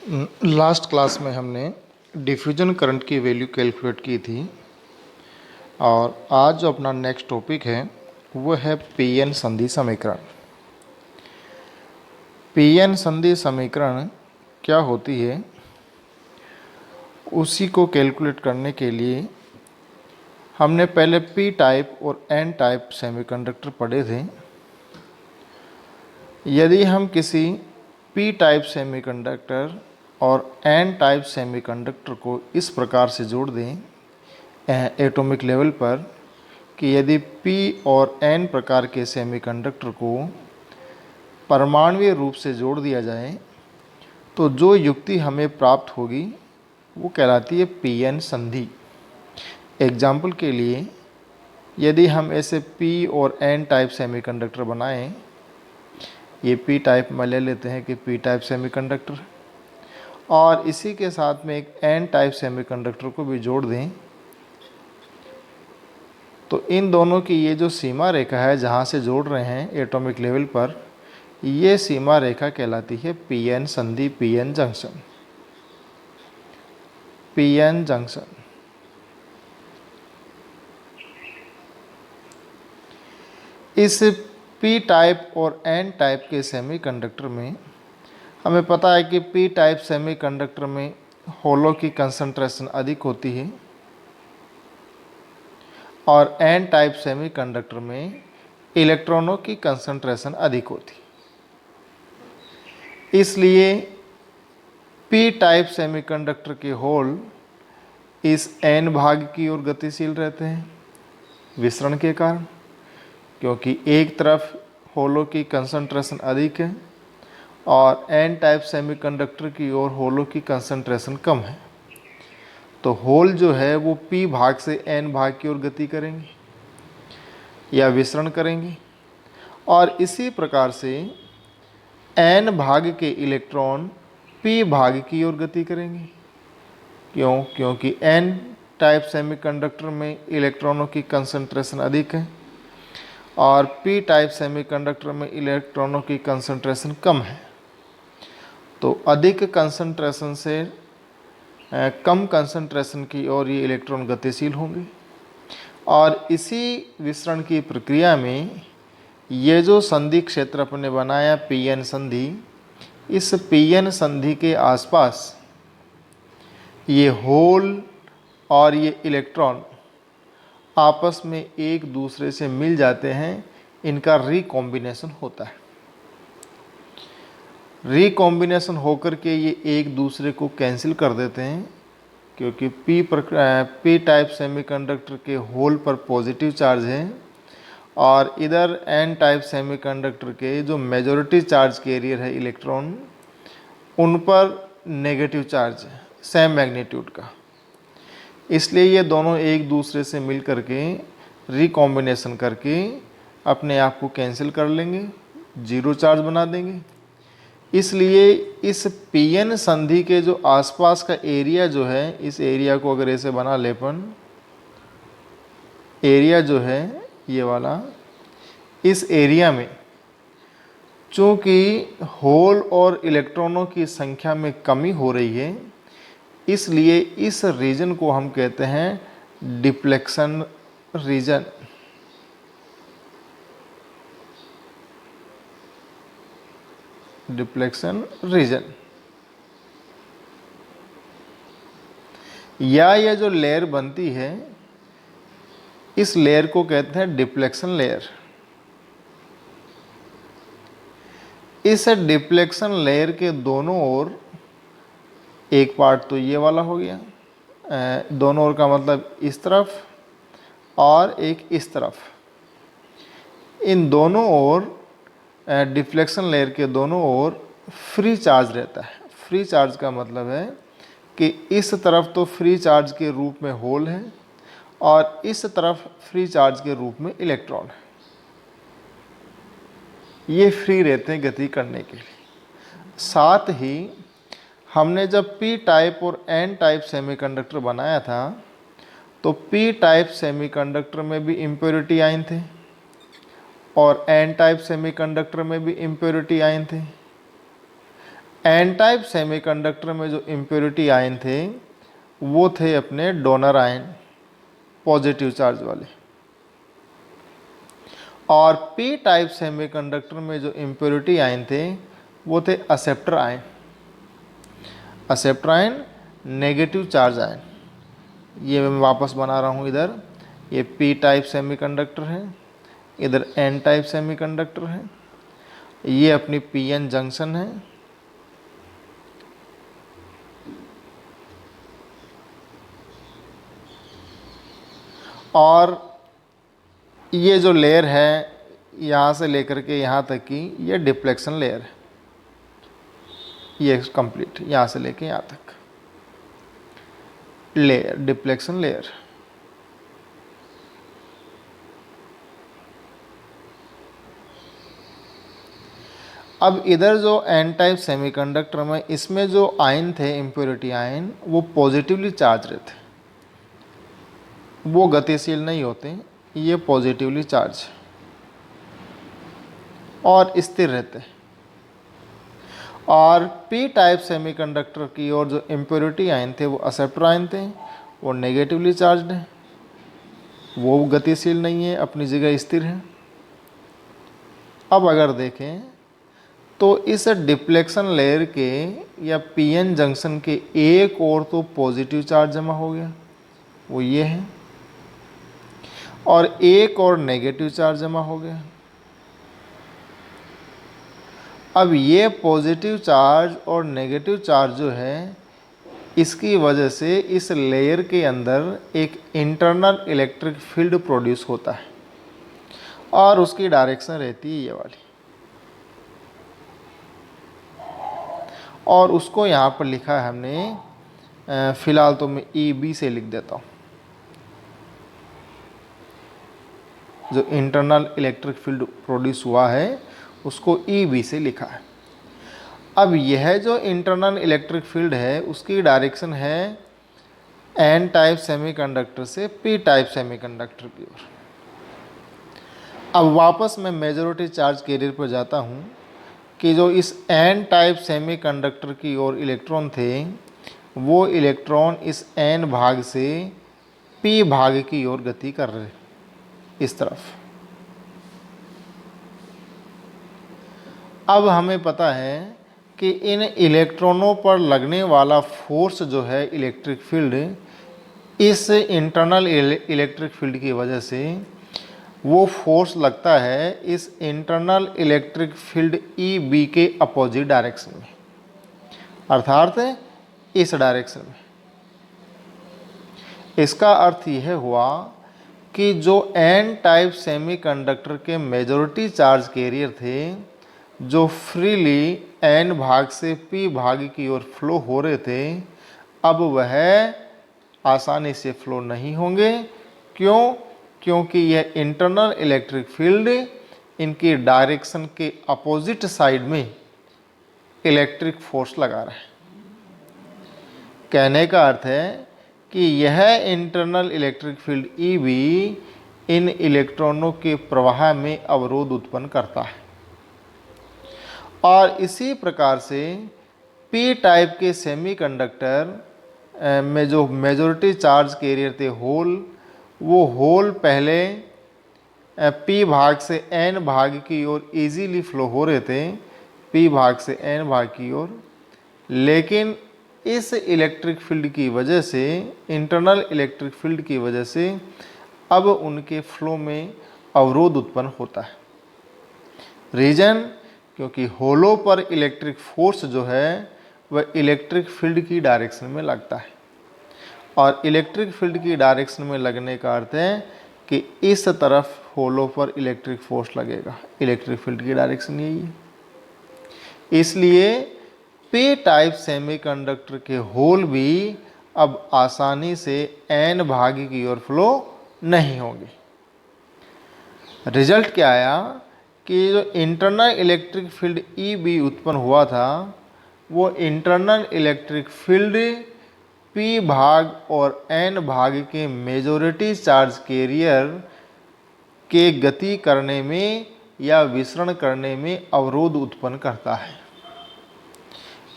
Last class में हमने diffusion current की वैल्यू कैलकुलेट की थी और आज जो अपना नेक्स्ट टॉपिक है वो है पीएन संधि समीकरण। पीएन संधि समीकरण क्या होती है, उसी को कैलकुलेट करने के लिए हमने पहले पी टाइप और एन टाइप सेमीकंडक्टर पढ़े थे। यदि हम किसी पी टाइप सेमीकंडक्टर और एन टाइप सेमीकंडक्टर को इस प्रकार से जोड़ दें एटॉमिक लेवल पर कि यदि पी और एन प्रकार के सेमीकंडक्टर को परमाणुीय रूप से जोड़ दिया जाए तो जो युक्ति हमें प्राप्त होगी वो कहलाती है पीएन संधि। एग्जाम्पल के लिए यदि हम ऐसे पी और एन टाइप सेमीकंडक्टर बनाएं, ये पी टाइप में ले लेते हैं कि पी टाइप सेमीकंडक्टर, और इसी के साथ में एक एन टाइप सेमीकंडक्टर को भी जोड़ दें, तो इन दोनों की ये जो सीमा रेखा है जहाँ से जोड़ रहे हैं एटॉमिक लेवल पर, ये सीमा रेखा कहलाती है पीएन संधि, पीएन जंक्शन। पीएन जंक्शन इस पी टाइप और एन टाइप के सेमीकंडक्टर में हमें पता है कि पी टाइप सेमीकंडक्टर में होलों की कंसंट्रेशन अधिक होती है और एन टाइप सेमीकंडक्टर में इलेक्ट्रॉनों की कंसंट्रेशन अधिक होती है। इसलिए पी टाइप सेमीकंडक्टर के होल इस एन भाग की ओर गतिशील रहते हैं विसरण के कारण, क्योंकि एक तरफ होलों की कंसंट्रेशन अधिक है और एन टाइप सेमीकंडक्टर की ओर होलों की कंसंट्रेशन कम है। तो होल जो है वो पी भाग से एन भाग की ओर गति करेंगे या विसरण करेंगे, और इसी प्रकार से एन भाग के इलेक्ट्रॉन पी भाग की ओर गति करेंगे। क्योंकि एन टाइप सेमीकंडक्टर में इलेक्ट्रॉनों की कंसंट्रेशन अधिक है और पी टाइप सेमीकंडक्टर में इलेक्ट्रॉनों की कंसंट्रेशन कम है। तो अधिक कंसंट्रेशन से कम कंसंट्रेशन की ओर ये इलेक्ट्रॉन गतिशील होंगे, और इसी विसरण की प्रक्रिया में ये जो संधि क्षेत्र अपने बनाया पीएन संधि, इस पीएन संधि के आसपास ये होल और ये इलेक्ट्रॉन आपस में एक दूसरे से मिल जाते हैं, इनका रिकॉम्बिनेशन होता है। रिकॉम्बिनेशन होकर के ये एक दूसरे को कैंसिल कर देते हैं, क्योंकि पी टाइप सेमीकंडक्टर के होल पर पॉजिटिव चार्ज है और इधर एन टाइप सेमीकंडक्टर के जो मेजॉरिटी चार्ज कैरियर है इलेक्ट्रॉन, उन पर नेगेटिव चार्ज है सेम मैग्नीट्यूड का। इसलिए ये दोनों एक दूसरे से मिल करके रिकॉम्बिनेशन करके अपने आप को कैंसिल कर लेंगे, जीरो चार्ज बना देंगे। इसलिए इस पीएन संधि के जो आसपास का एरिया जो है, इस एरिया को अगर ऐसे बना ले अपन, एरिया जो है ये वाला, इस एरिया में चूँकि होल और इलेक्ट्रॉनों की संख्या में कमी हो रही है, इसलिए इस रीजन को हम कहते हैं डिफ्लेक्शन रीजन। डिफ्लेक्शन रीजन या ये जो लेयर बनती है, इस लेयर को कहते हैं डिफ्लेक्शन लेयर। इस डिफ्लेक्शन लेयर के दोनों ओर, एक पार्ट तो ये वाला हो गया, दोनों ओर का मतलब इस तरफ और एक इस तरफ, इन दोनों ओर डिफ्लेक्शन लेयर के दोनों ओर फ्री चार्ज रहता है। फ्री चार्ज का मतलब है कि इस तरफ तो फ्री चार्ज के रूप में होल है और इस तरफ फ्री चार्ज के रूप में इलेक्ट्रॉन है। ये फ्री रहते हैं गति करने के लिए। साथ ही हमने जब पी टाइप और एन टाइप सेमीकंडक्टर बनाया था तो पी टाइप सेमीकंडक्टर में भी इम्प्योरिटी आयन थे और एन टाइप सेमीकंडक्टर में भी इम्प्योरिटी आयन थे। एन टाइप सेमीकंडक्टर में जो इम्प्योरिटी आयन थे वो थे अपने डोनर आयन, पॉजिटिव चार्ज वाले। और पी टाइप सेमीकंडक्टर में जो इम्प्योरिटी आयन थे वो थे acceptor ion. Acceptor ion negative charge ion. ये मैं वापस बना रहा हूँ, इधर ये पी टाइप सेमीकंडक्टर है, इधर एन टाइप सेमीकंडक्टर है, ये अपनी पीएन जंक्शन है, और ये जो लेयर है यहाँ से लेकर के यहाँ तक की ये डिफ्लेक्शन लेयर है, ये कंप्लीट यहाँ से लेके यहाँ तक लेयर, डिफ्लेक्शन लेयर। अब इधर जो एन टाइप सेमीकंडक्टर में इसमें जो आयन थे, इम्प्योरिटी आयन, वो पॉजिटिवली चार्ज रहते, वो गतिशील नहीं होते, ये पॉजिटिवली चार्ज और स्थिर रहते हैं। और पी टाइप सेमीकंडक्टर की ओर जो इम्प्योरिटी आयन थे वो एक्सेप्टर आयन थे, वो नेगेटिवली चार्ज्ड हैं, वो गतिशील नहीं है, अपनी जगह स्थिर है। अब अगर देखें तो इस डिफ्लेक्शन लेयर के या पीएन जंक्शन के एक और तो पॉजिटिव चार्ज जमा हो गया, वो ये है, और एक और नेगेटिव चार्ज जमा हो गया। अब ये पॉजिटिव चार्ज और नेगेटिव चार्ज जो है, इसकी वजह से इस लेयर के अंदर एक इंटरनल इलेक्ट्रिक फील्ड प्रोड्यूस होता है, और उसकी डायरेक्शन रहती है ये वाली, और उसको यहाँ पर लिखा है हमने, फिलहाल तो मैं EB से लिख देता हूँ। जो इंटरनल इलेक्ट्रिक फील्ड प्रोड्यूस हुआ है उसको EB से लिखा है। अब यह जो इंटरनल इलेक्ट्रिक फील्ड है उसकी डायरेक्शन है एन टाइप सेमीकंडक्टर से पी टाइप सेमीकंडक्टर की ओर। अब वापस मैं मेजॉरिटी चार्ज कैरियर पर जाता हूँ कि जो इस एन टाइप सेमीकंडक्टर की ओर इलेक्ट्रॉन थे, वो इलेक्ट्रॉन इस एन भाग से पी भाग की ओर गति कर रहे, इस तरफ। अब हमें पता है कि इन इलेक्ट्रॉनों पर लगने वाला फोर्स जो है इलेक्ट्रिक फील्ड, इस इंटरनल इलेक्ट्रिक फील्ड की वजह से वो फोर्स लगता है इस इंटरनल इलेक्ट्रिक फील्ड EB के अपोजिट डायरेक्शन में, अर्थात इस डायरेक्शन में। इसका अर्थ यह हुआ कि जो एन टाइप सेमीकंडक्टर के मेजॉरिटी चार्ज कैरियर थे, जो फ्रीली एन भाग से पी भाग की ओर फ्लो हो रहे थे, अब वह आसानी से फ्लो नहीं होंगे। क्यों? क्योंकि यह इंटरनल इलेक्ट्रिक फील्ड इनकी डायरेक्शन के अपोजिट साइड में इलेक्ट्रिक फोर्स लगा रहा है। कहने का अर्थ है कि यह इंटरनल इलेक्ट्रिक फील्ड EB इन इलेक्ट्रॉनों के प्रवाह में अवरोध उत्पन्न करता है, और इसी प्रकार से पी टाइप के सेमीकंडक्टर में जो मेजॉरिटी चार्ज कैरियर थे होल, वो होल पहले पी भाग से एन भाग की ओर इजीली फ्लो हो रहे थे, पी भाग से एन भाग की ओर, लेकिन इस इलेक्ट्रिक फील्ड की वजह से, इंटरनल इलेक्ट्रिक फील्ड की वजह से अब उनके फ्लो में अवरोध उत्पन्न होता है। रीजन? क्योंकि होलों पर इलेक्ट्रिक फोर्स जो है वह इलेक्ट्रिक फील्ड की डायरेक्शन में लगता है, और इलेक्ट्रिक फील्ड की डायरेक्शन में लगने का अर्थ है कि इस तरफ होलों पर इलेक्ट्रिक फोर्स लगेगा, इलेक्ट्रिक फील्ड की डायरेक्शन यही है। इसलिए पी टाइप सेमीकंडक्टर के होल भी अब आसानी से एन भाग की ओर फ्लो नहीं होंगे। रिजल्ट क्या आया कि जो इंटरनल इलेक्ट्रिक फील्ड EB उत्पन्न हुआ था, वो इंटरनल इलेक्ट्रिक फील्ड पी भाग और एन भाग के मेजॉरिटी चार्ज कैरियर के गति करने में या विसरण करने में अवरोध उत्पन्न करता है।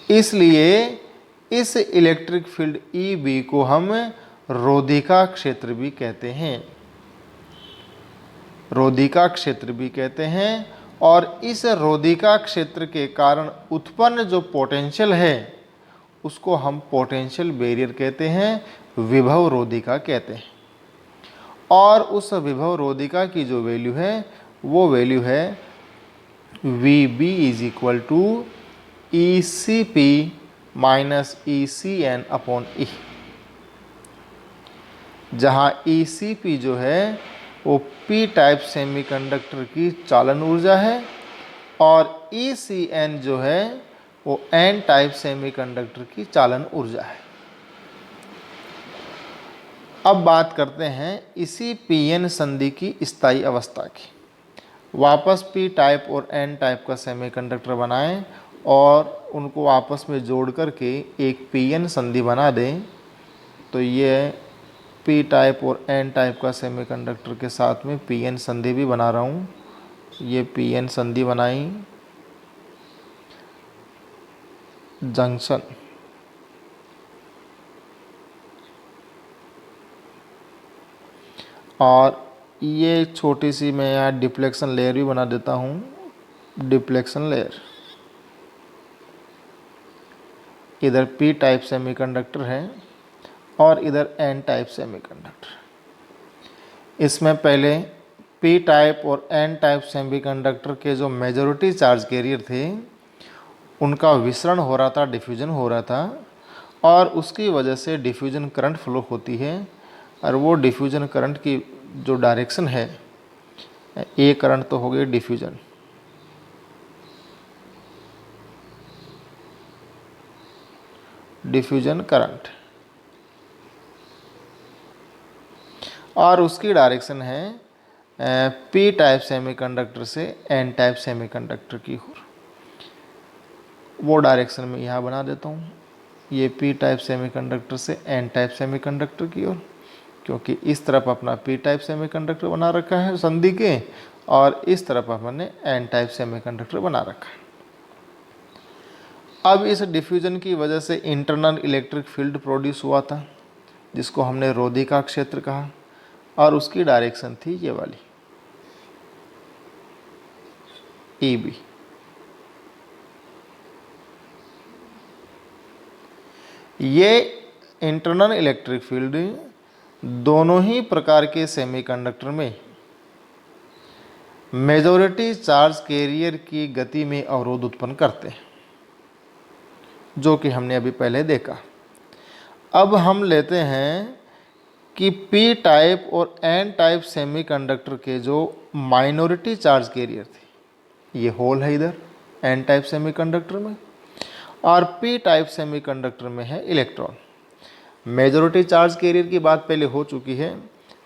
इसलिए इस इलेक्ट्रिक फील्ड ई बी को हम रोधिका क्षेत्र भी कहते हैं, रोधिका क्षेत्र भी कहते हैं। और इस रोधिका क्षेत्र के कारण उत्पन्न जो पोटेंशियल है उसको हम पोटेंशियल बैरियर कहते हैं, विभव रोधिका कहते हैं। और उस विभव रोधिका की जो वैल्यू है वो वैल्यू है VB is equal to ECP minus ECN upon E, जहाँ ECP जो है वो P टाइप सेमीकंडक्टर की चालन ऊर्जा है और ECN जो है वो N टाइप सेमीकंडक्टर की चालन ऊर्जा है। अब बात करते हैं इसी Pn संधि की स्थायी अवस्था की। वापस P टाइप और N टाइप का सेमीकंडक्टर बनाएं और उनको आपस में जोड़ करके एक Pn संधि बना दें। तो ये P टाइप और N टाइप का सेमीकंडक्टर के साथ में Pn संधि भी बना रहा हूँ। ये Pn संधि बनाई, जंक्शन, और ये छोटी सी मैं यहाँ डिफ्लेक्शन लेयर भी बना देता हूँ, डिफ्लेक्शन लेयर। इधर P टाइप सेमीकंडक्टर है और इधर N टाइप सेमीकंडक्टर। इसमें पहले P टाइप और N टाइप सेमीकंडक्टर के जो मेजॉरिटी चार्ज कैरियर थे उनका विसरण हो रहा था, डिफ्यूजन हो रहा था, और उसकी वजह से डिफ्यूजन करंट फ्लो होती है। और वो डिफ्यूजन करंट की जो डायरेक्शन है, ए करंट तो हो गई डिफ्यूजन, डिफ्यूजन करंट, और उसकी डायरेक्शन है P टाइप सेमीकंडक्टर से N टाइप सेमीकंडक्टर की ओर। वो डायरेक्शन में यहाँ बना देता हूँ, ये P टाइप सेमीकंडक्टर से N टाइप सेमीकंडक्टर की ओर, क्योंकि इस तरफ अपना P टाइप सेमीकंडक्टर बना रखा है संधि के और इस तरफ हमने N टाइप सेमीकंडक्टर बना रखा है। अब इस डिफ्यूजन की वजह से इंटरनल इलेक्ट्रिक फील्ड प्रोड्यूस हुआ था जिसको हमने रोधिका क्षेत्र कहा, और उसकी डायरेक्शन थी ये वाली EB। ये इंटरनल इलेक्ट्रिक फील्ड दोनों ही प्रकार के सेमीकंडक्टर में मेजॉरिटी चार्ज कैरियर की गति में अवरोध उत्पन्न करते हैं, जो कि हमने अभी पहले देखा। अब हम लेते हैं कि P टाइप और N टाइप सेमीकंडक्टर के जो माइनॉरिटी चार्ज कैरियर थे, ये होल है इधर N टाइप सेमीकंडक्टर में, और P टाइप सेमीकंडक्टर में है इलेक्ट्रॉन। मेजॉरिटी चार्ज कैरियर की बात पहले हो चुकी है,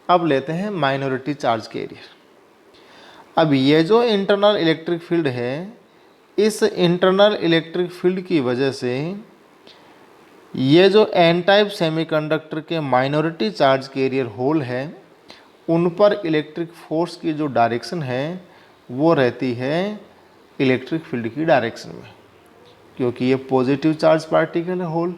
अब लेते हैं माइनॉरिटी चार्ज कैरियर। अब ये जो इंटरनल इलेक्ट्रिक फील्ड है, इस इंटरनल इलेक्ट्रिक फील्ड की वजह से ये जो N टाइप सेमीकंडक्टर के माइनॉरिटी चार्ज कैरियर होल है उन पर इलेक्ट्रिक फोर्स की जो डायरेक्शन है वो रहती है इलेक्ट्रिक फील्ड की डायरेक्शन में, क्योंकि ये पॉजिटिव चार्ज पार्टिकल है होल,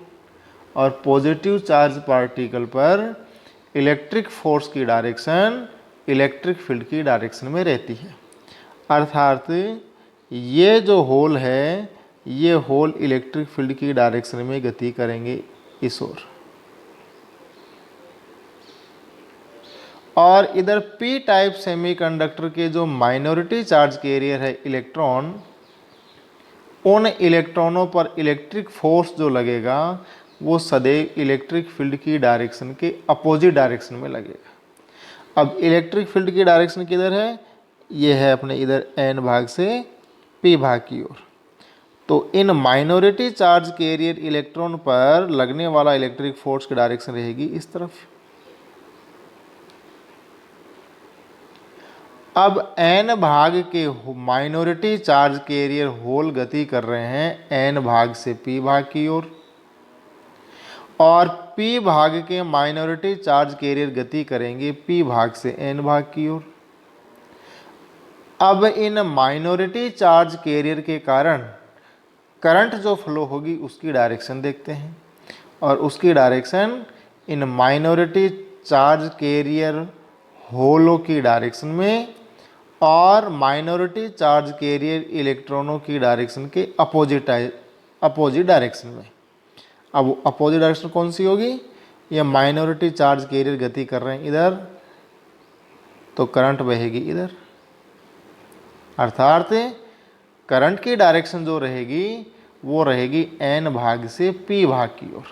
और पॉजिटिव चार्ज पार्टिकल पर इलेक्ट्रिक फोर्स की डायरेक्शन इलेक्ट्रिक फील्ड की डायरेक्शन में रहती है। अर्थात ये जो होल है, ये होल इलेक्ट्रिक फील्ड की डायरेक्शन में गति करेंगे इस ओर, और इधर P टाइप सेमीकंडक्टर के जो माइनॉरिटी चार्ज कैरियर है इलेक्ट्रॉन, उन इलेक्ट्रॉनों पर इलेक्ट्रिक फोर्स जो लगेगा वो सदैव इलेक्ट्रिक फील्ड की डायरेक्शन के अपोजिट डायरेक्शन में लगेगा। अब इलेक्ट्रिक फील्ड की डायरेक्शन किधर है, ये है अपने इधर N भाग से P भाग की ओर। तो इन माइनॉरिटी चार्ज कैरियर इलेक्ट्रॉन पर लगने वाला इलेक्ट्रिक फोर्स की डायरेक्शन रहेगी इस तरफ। अब N भाग के माइनॉरिटी चार्ज कैरियर होल गति कर रहे हैं N भाग से P भाग की ओर, और P भाग के माइनॉरिटी चार्ज कैरियर गति करेंगे P भाग से N भाग की ओर। अब इन माइनॉरिटी चार्ज कैरियर के कारण करंट जो फ्लो होगी उसकी डायरेक्शन देखते हैं, और उसकी direction in minority charge carrier होलों की डायरेक्शन में और माइनॉरिटी चार्ज कैरियर इलेक्ट्रॉनों की डायरेक्शन के अपोजिट डायरेक्शन में। अब अपोजिट डायरेक्शन कौन सी होगी? ये माइनॉरिटी चार्ज कैरियर गति कर रहे हैं इधर, तो करंट बहेगी इधर, अर्थात करंट की डायरेक्शन जो रहेगी वो रहेगी n भाग से p भाग की ओर।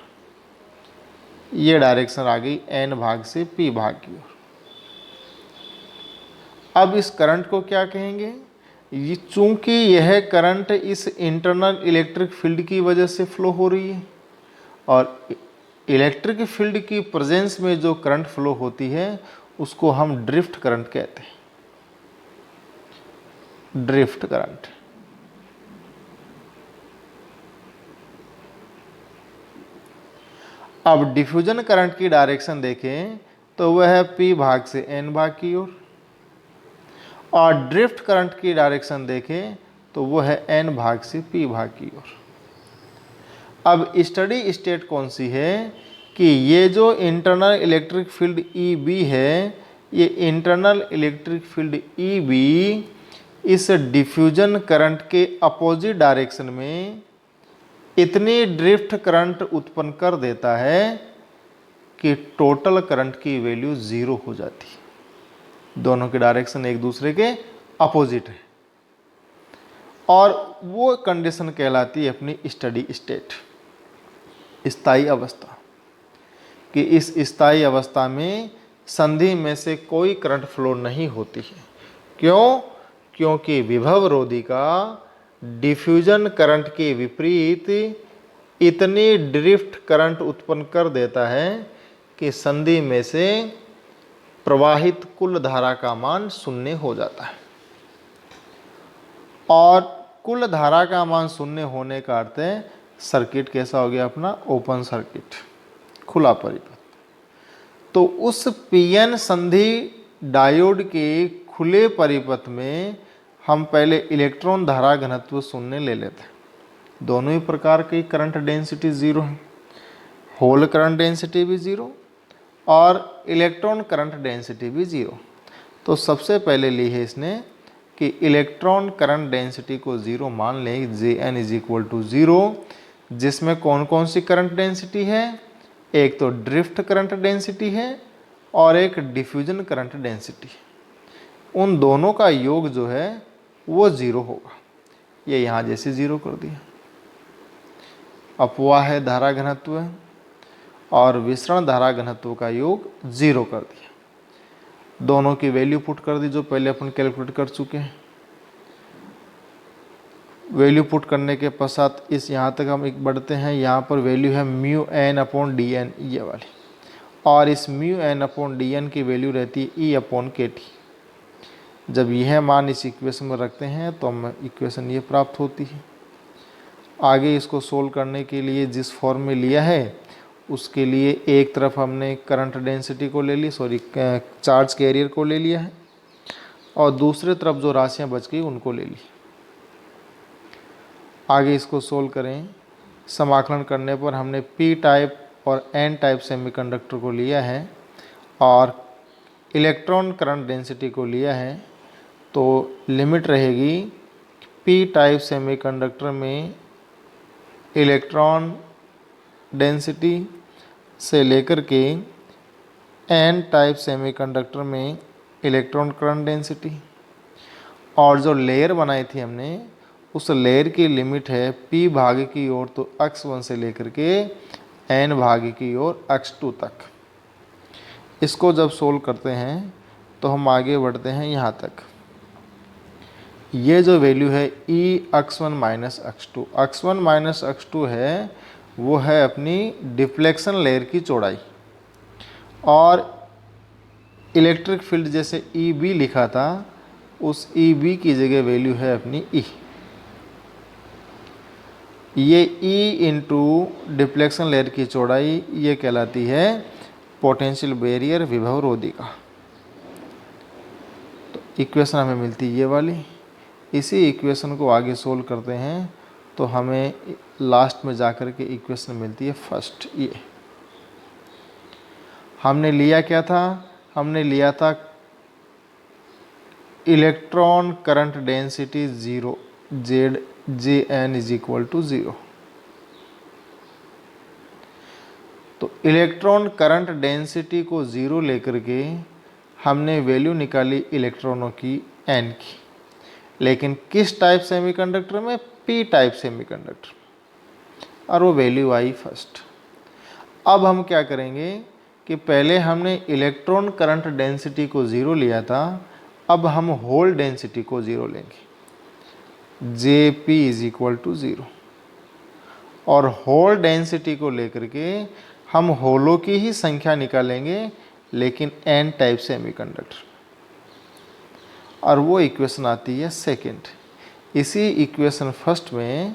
ये डायरेक्शन आ गई n भाग से p भाग की ओर। अब इस करंट को क्या कहेंगे? ये चूंकि यह करंट इस इंटरनल इलेक्ट्रिक फील्ड की वजह से फ्लो हो रही है, और इलेक्ट्रिक फील्ड की प्रेजेंस में जो करंट फ्लो होती है उसको हम ड्रिफ्ट करंट कहते हैं, ड्रिफ्ट करंट। अब डिफ्यूजन करंट की डायरेक्शन देखें तो वह है p भाग से n भाग की ओर, और ड्रिफ्ट करंट की डायरेक्शन देखें तो वो है n भाग से p भाग की ओर। अब स्टडी स्टेट कौन सी है कि ये जो इंटरनल इलेक्ट्रिक फील्ड EB है, ये इंटरनल इलेक्ट्रिक फील्ड EB इस डिफ्यूजन करंट के अपोजिट डायरेक्शन में इतनी ड्रिफ्ट करंट उत्पन्न कर देता है कि टोटल करंट की वैल्यू 0 हो जाती है। दोनों की डायरेक्शन एक दूसरे के अपोजिट है, और वो कंडीशन कहलाती है अपनी स्टडी स्टेट, स्थायी अवस्था। कि इस स्थायी अवस्था में संधि में से कोई करंट फ्लो नहीं होती है। क्यों? क्योंकि विभव रोधी का डिफ्यूजन करंट के विपरीत इतनी ड्रिफ्ट करंट उत्पन्न कर देता है कि संधि में से प्रवाहित कुल धारा का मान 0 हो जाता है, और कुल धारा का मान 0 होने का अर्थ है सर्किट कैसा हो गया अपना? ओपन सर्किट, खुला परिपथ। तो उस पीएन संधि डायोड के खुले परिपथ में हम पहले इलेक्ट्रॉन धारा घनत्व 0 ले लेते हैं। दोनों ही प्रकार की करंट डेंसिटी 0 है, होल करंट डेंसिटी भी 0 और इलेक्ट्रॉन करंट डेंसिटी भी 0। तो सबसे पहले ली है इसने कि इलेक्ट्रॉन करंट डेंसिटी को 0 मान लें, Jn इज इक्वल टू 0, जिसमें कौन कौन सी करंट डेंसिटी है? एक तो ड्रिफ्ट करंट डेंसिटी है और एक डिफ्यूजन करंट डेंसिटी है। उन दोनों का योग जो है वो 0 होगा। ये यहाँ जैसे 0 कर दिया। अपवाह है धारा घनत्व और विसरण धारा घनत्व का योग 0 कर दिया। दोनों की वैल्यू पुट कर दी जो पहले अपन कैलकुलेट कर चुके हैं। वैल्यू पुट करने के पश्चात इस यहाँ तक हम एक बढ़ते हैं। यहाँ पर वैल्यू है mu N upon D N, ये वाली, और इस mu N upon D N की वैल्यू रहती है ई अपॉन के टी। जब यह मान इस इक्वेशन में रखते हैं तो हमें इक्वेशन ये प्राप्त होती है। आगे इसको सोल्व करने के लिए जिस फॉर्म में लिया है उसके लिए एक तरफ हमने करंट डेंसिटी को ले ली, चार्ज कैरियर को ले लिया है, और दूसरे तरफ जो राशियाँ बच गई उनको ले ली। आगे इसको सोल्व करें। समाकलन करने पर हमने पी टाइप और एन टाइप सेमीकंडक्टर को लिया है और इलेक्ट्रॉन करंट डेंसिटी को लिया है, तो लिमिट रहेगी पी टाइप सेमीकंडक्टर में इलेक्ट्रॉन डेंसिटी से लेकर के एन टाइप सेमीकंडक्टर में इलेक्ट्रॉन करंट डेंसिटी, और जो लेयर बनाई थी हमने उस लेयर की लिमिट है p भाग की ओर तो x1 से लेकर के n भाग की ओर x2 तक। इसको जब सोल्व करते हैं तो हम आगे बढ़ते हैं यहाँ तक। ये जो वैल्यू है e x1 minus x2, x1 minus x2 है वो है अपनी डिफ्लेक्शन लेयर की चौड़ाई, और इलेक्ट्रिक फील्ड जैसे EB लिखा था उस EB की जगह वैल्यू है अपनी E। ये E इंटू डिफ्लेक्शन लेयर की चौड़ाई ये कहलाती है पोटेंशियल बैरियर विभव रोधी का। तो इक्वेशन हमें मिलती है ये वाली। इसी इक्वेशन को आगे सोल्व करते हैं तो हमें लास्ट में जाकर के इक्वेशन मिलती है फर्स्ट। ये हमने लिया क्या था, हमने लिया था electron current density 0, Jn is equal to 0। तो इलेक्ट्रॉन करंट डेंसिटी को 0 लेकर के हमने वैल्यू निकाली इलेक्ट्रॉनों की n की, लेकिन किस टाइप सेमीकंडक्टर में, p टाइप सेमीकंडक्टर, और वो वैल्यू आई फर्स्ट। अब हम क्या करेंगे कि पहले हमने इलेक्ट्रॉन करंट डेंसिटी को 0 लिया था, अब हम होल डेंसिटी को 0 लेंगे, Jp इज इक्वल टू 0। और होल डेंसिटी को लेकर के हम होलों की ही संख्या निकालेंगे, लेकिन n टाइप सेमीकंडक्टर, और वो इक्वेशन आती है सेकंड। इसी इक्वेशन फर्स्ट में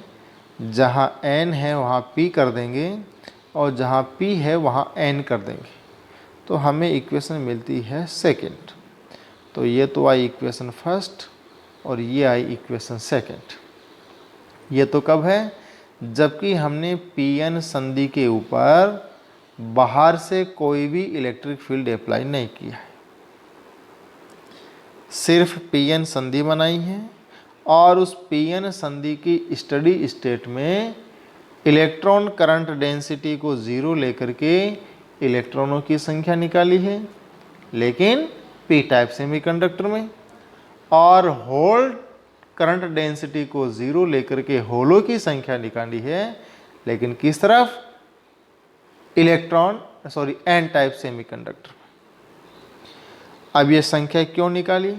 जहाँ n है वहाँ p कर देंगे, और जहाँ p है वहाँ n कर देंगे, तो हमें इक्वेशन मिलती है सेकंड। तो ये तो आई इक्वेशन फर्स्ट और ये आई इक्वेशन सेकंड। ये तो कब है, जबकि हमने Pn संधि के ऊपर बाहर से कोई भी इलेक्ट्रिक फील्ड अप्लाई नहीं किया है, सिर्फ Pn संधि बनाई है, और उस Pn संधि की स्टडी स्टेट में इलेक्ट्रॉन करंट डेंसिटी को 0 लेकर के इलेक्ट्रॉनों की संख्या निकाली है, लेकिन p टाइप सेमीकंडक्टर में, और होल करंट डेंसिटी को 0 लेकर के होलों की संख्या निकाली है, लेकिन किस तरफ, n टाइप सेमीकंडक्टर। अब ये संख्या क्यों निकाली,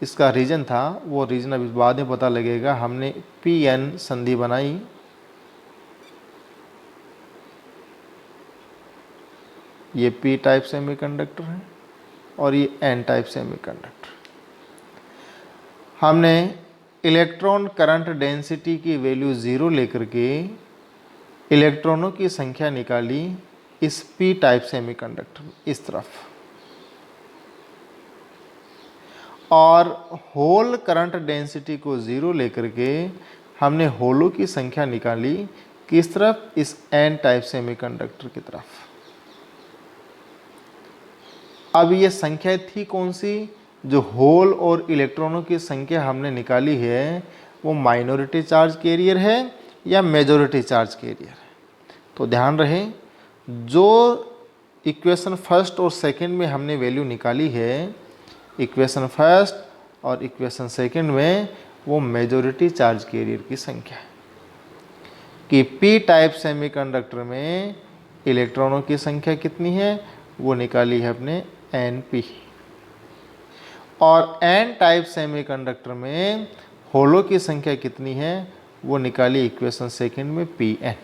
इसका रीजन था, वो रीजन अभी बाद में पता लगेगा। हमने Pn संधि बनाई, ये p टाइप सेमीकंडक्टर है और ये n टाइप सेमीकंडक्टर। हमने इलेक्ट्रॉन करंट डेंसिटी की वैल्यू 0 लेकर के इलेक्ट्रॉनों की संख्या निकाली इस p टाइप सेमीकंडक्टर इस तरफ, और होल करंट डेंसिटी को 0 लेकर के हमने होलों की संख्या निकाली किस तरफ, इस n टाइप सेमीकंडक्टर की तरफ। अब ये संख्या थी कौन सी, जो होल और इलेक्ट्रॉनों की संख्या हमने निकाली है, वो माइनॉरिटी चार्ज कैरियर है या मेजॉरिटी चार्ज कैरियर है। तो ध्यान रहे, जो इक्वेशन फर्स्ट और सेकंड में हमने वैल्यू निकाली है, इक्वेशन फर्स्ट और इक्वेशन सेकंड में, वो मेजॉरिटी चार्ज कैरियर की संख्या है कि p टाइप सेमीकंडक्टर में इलेक्ट्रॉनों की संख्या कितनी है, वो निकाली है अपने Np, और n टाइप सेमीकंडक्टर में होलों की संख्या कितनी है, वो निकाली इक्वेशन सेकंड में Pn।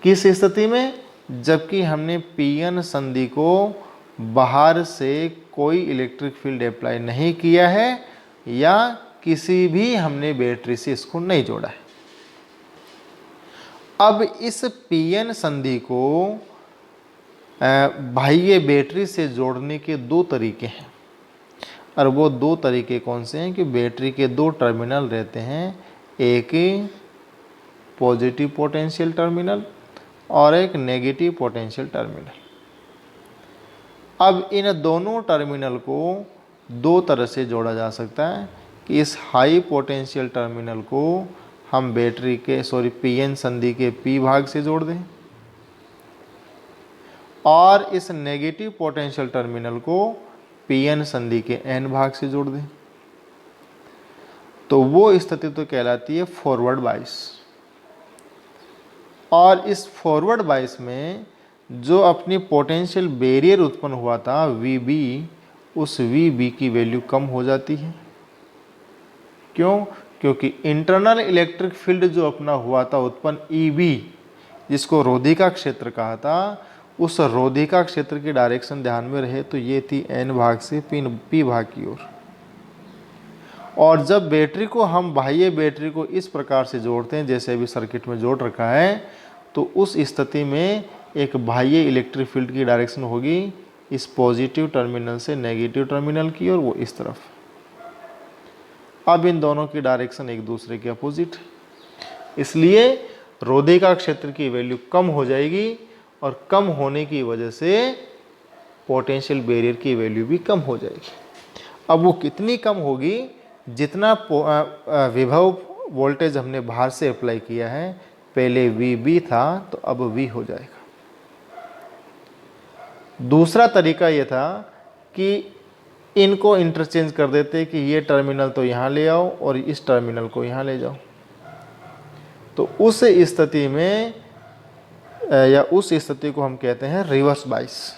किस स्थिति में, जबकि हमने Pn संधि को बाहर से कोई इलेक्ट्रिक फील्ड अप्लाई नहीं किया है, या किसी भी हमने बैटरी से इसको नहीं जोड़ा है। अब इस Pn संधि को बाह्य बैटरी से जोड़ने के दो तरीके हैं, और वो दो तरीके कौन से हैं कि बैटरी के दो टर्मिनल रहते हैं, एक पॉजिटिव पोटेंशियल टर्मिनल और एक नेगेटिव पोटेंशियल टर्मिनल। अब इन दोनों टर्मिनल को दो तरह से जोड़ा जा सकता है कि इस हाई पोटेंशियल टर्मिनल को हम बैटरी के Pn संधि के p भाग से जोड़ दें, और इस नेगेटिव पोटेंशियल टर्मिनल को Pn संधि के n भाग से जोड़ दें। तो वो स्थिति तो कहलाती है फॉरवर्ड बाइस। और इस फॉरवर्ड बाइस में जो अपनी पोटेंशियल बैरियर उत्पन्न हुआ था Vb, उस Vb की वैल्यू कम हो जाती है। क्यों? क्योंकि इंटरनल इलेक्ट्रिक फील्ड जो अपना हुआ था उत्पन्न Eb, जिसको रोधिका क्षेत्र कहा था, उस रोधिका क्षेत्र की डायरेक्शन ध्यान में रहे तो ये थी n भाग से p भाग की ओर। और जब बैटरी को हम बाह्य बैटरी को इस प्रकार से जोड़ते हैं जैसे अभी सर्किट में जोड़ रखा है, तो उस स्थिति में एक बाह्य इलेक्ट्रिक फील्ड की डायरेक्शन होगी इस पॉजिटिव टर्मिनल से नेगेटिव टर्मिनल की ओर, वो इस तरफ। अब इन दोनों की डायरेक्शन एक दूसरे के अपोजिट है, इसलिए रोधे का क्षेत्र की वैल्यू कम हो जाएगी और कम होने की वजह से पोटेंशियल बैरियर की वैल्यू भी कम हो जाएगी। अब वो कितनी कम होगी, जितना विभव वोल्टेज हमने बाहर से अप्लाई किया है, पहले VB था तो अब V हो जाएगा। दूसरा तरीका ये था कि इनको इंटरचेंज कर देते कि ये टर्मिनल तो यहाँ ले आओ और इस टर्मिनल को यहाँ ले जाओ, तो उस स्थिति में या उस स्थिति को हम कहते हैं रिवर्स बाइस।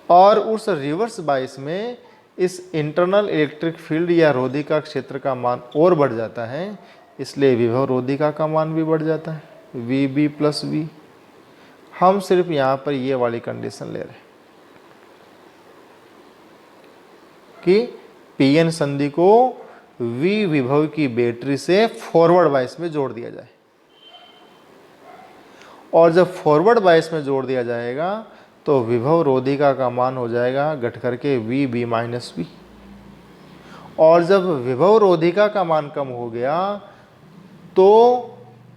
और उस रिवर्स बाइस में इस इंटरनल इलेक्ट्रिक फील्ड या रोधिका क्षेत्र का मान और बढ़ जाता है, इसलिए विभव रोधिका का मान भी बढ़ जाता है, VB + V। हम सिर्फ यहाँ पर ये वाली कंडीशन ले रहे हैं कि PN संधि को V विभव की बैटरी से फॉरवर्ड बाइस में जोड़ दिया जाए, और जब फॉरवर्ड बाइस में जोड़ दिया जाएगा तो विभव रोधिका का मान हो जाएगा घट करके VB - V। और जब विभव रोधिका का मान कम हो गया तो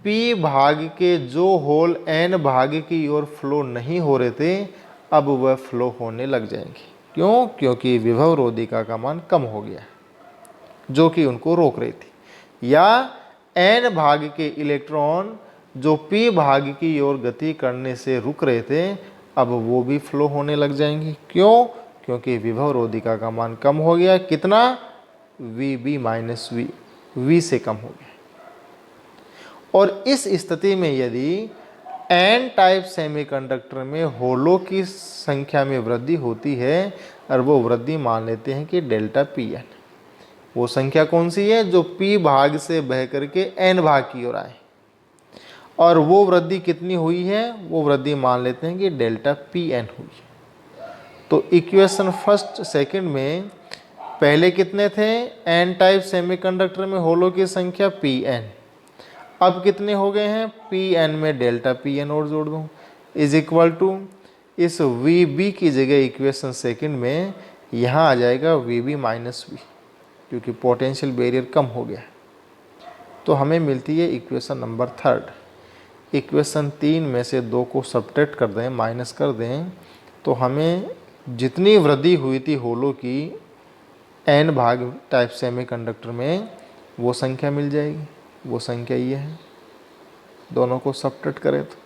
P भाग के जो होल N भाग की ओर फ्लो नहीं हो रहे थे, अब वह फ्लो होने लग जाएंगे। क्यों? क्योंकि विभव रोधिका का मान कम हो गया जो कि उनको रोक रही थी, या N भाग के इलेक्ट्रॉन जो P भाग की ओर गति करने से रुक रहे थे, अब वो भी फ्लो होने लग जाएंगे। क्यों? क्योंकि विभव रोधिका का मान कम हो गया। कितना? VB - V, V से कम हो गया। और इस स्थिति में यदि N टाइप सेमीकंडक्टर में होलों की संख्या में वृद्धि होती है, और वो वृद्धि मान लेते हैं कि ΔPn, वो संख्या कौन सी है? जो P भाग से बह करके N भाग की ओर आए, और वो वृद्धि कितनी हुई है? वो वृद्धि मान लेते हैं कि ΔPn हुई। तो इक्वेशन फर्स्ट सेकंड में पहले कितने थे? N टाइप सेमीकंडक्टर में होलों की संख्या Pn, अब कितने हो गए हैं? Pn में ΔPn और जोड़ दो, इज इक्वल टू इस VB की जगह इक्वेशन सेकंड में यहाँ आ जाएगा VB - V, क्योंकि पोटेंशियल बैरियर कम हो गया। तो हमें मिलती है इक्वेशन नंबर थर्ड। इक्वेशन 3 में से 2 को सब्ट्रैक्ट कर दें, माइनस कर दें, तो हमें जितनी वृद्धि हुई थी होलों की N भाग टाइप सेमीकंडक्टर में, वो संख्या मिल जाएगी। वो संख्या ये है, दोनों को सब्ट्रैक्ट करें तो।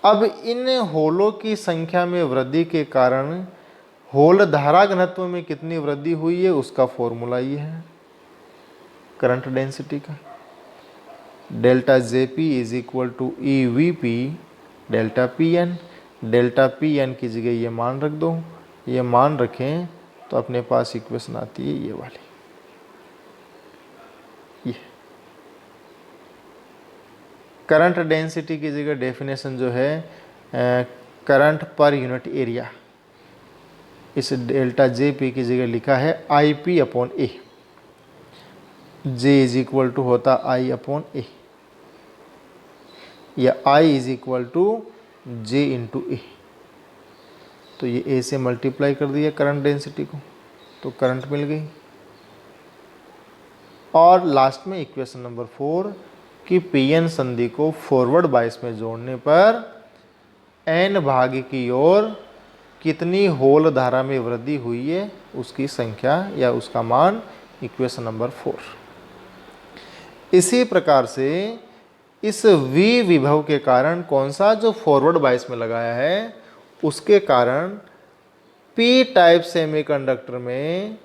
अब इन होलों की संख्या में वृद्धि के कारण होल धारा घनत्व में कितनी वृद्धि हुई है, उसका फॉर्मूला ये है करंट डेंसिटी का। ΔJP = EVP ΔPn। ΔPn की जगह ये मान रख दो, ये मान रखें तो अपने पास इक्वेशन आती है ये वाली। ये करंट डेंसिटी की जगह डेफिनेशन जो है करंट पर यूनिट एरिया, इस ΔJP की जगह लिखा है IP/A। J = होता I/A, या I = J × A। तो ये A से मल्टीप्लाई कर दिया करंट डेंसिटी को, तो करंट मिल गई। और लास्ट में इक्वेशन नंबर 4 कि PN संधि को फॉरवर्ड बाइस में जोड़ने पर N भाग की ओर कितनी होल धारा में वृद्धि हुई है, उसकी संख्या या उसका मान, इक्वेशन नंबर 4। इसी प्रकार से इस V विभव के कारण कौन सा, जो फॉरवर्ड बाइस में लगाया है, उसके कारण P टाइप सेमीकंडक्टर में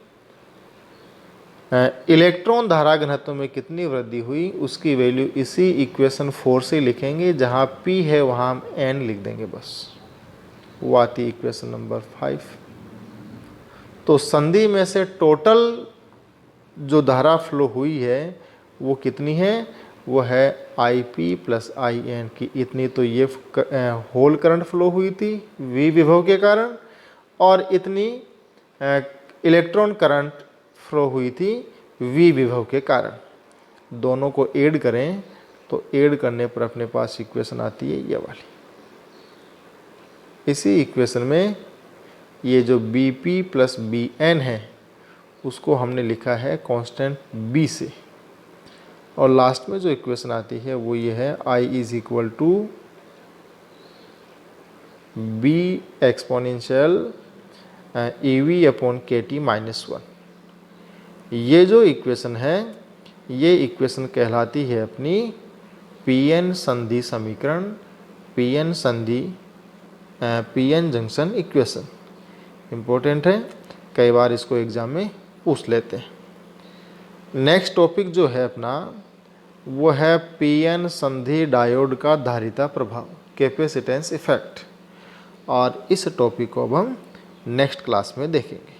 इलेक्ट्रॉन धारा घनत्व में कितनी वृद्धि हुई, उसकी वैल्यू इसी इक्वेशन 4 से लिखेंगे। जहाँ P है वहाँ हम N लिख देंगे बस, वो आती इक्वेशन नंबर 5। तो संधि में से टोटल जो धारा फ्लो हुई है वो कितनी है? वो है IP + IN की इतनी। तो ये होल करंट फ्लो हुई थी V विभव के कारण, और इतनी इलेक्ट्रॉन करंट फ्लो हुई थी V विभव के कारण। दोनों को ऐड करें तो ऐड करने पर अपने पास इक्वेशन आती है ये वाली। इसी इक्वेशन में ये जो BP + BN है उसको हमने लिखा है कांस्टेंट b से, और लास्ट में जो इक्वेशन आती है वो ये है I is equal to b exponential AV upon KT minus 1। ये जो इक्वेशन है ये इक्वेशन कहलाती है अपनी PN संधि समीकरण, PN संधि PN जंक्शन इक्वेशन। इम्पोर्टेंट है, कई बार इसको एग्जाम में पूछ लेते हैं। नेक्स्ट टॉपिक जो है अपना वो है PN संधि डायोड का धारिता प्रभाव, कैपेसिटेंस इफेक्ट, और इस टॉपिक को अब हम नेक्स्ट क्लास में देखेंगे।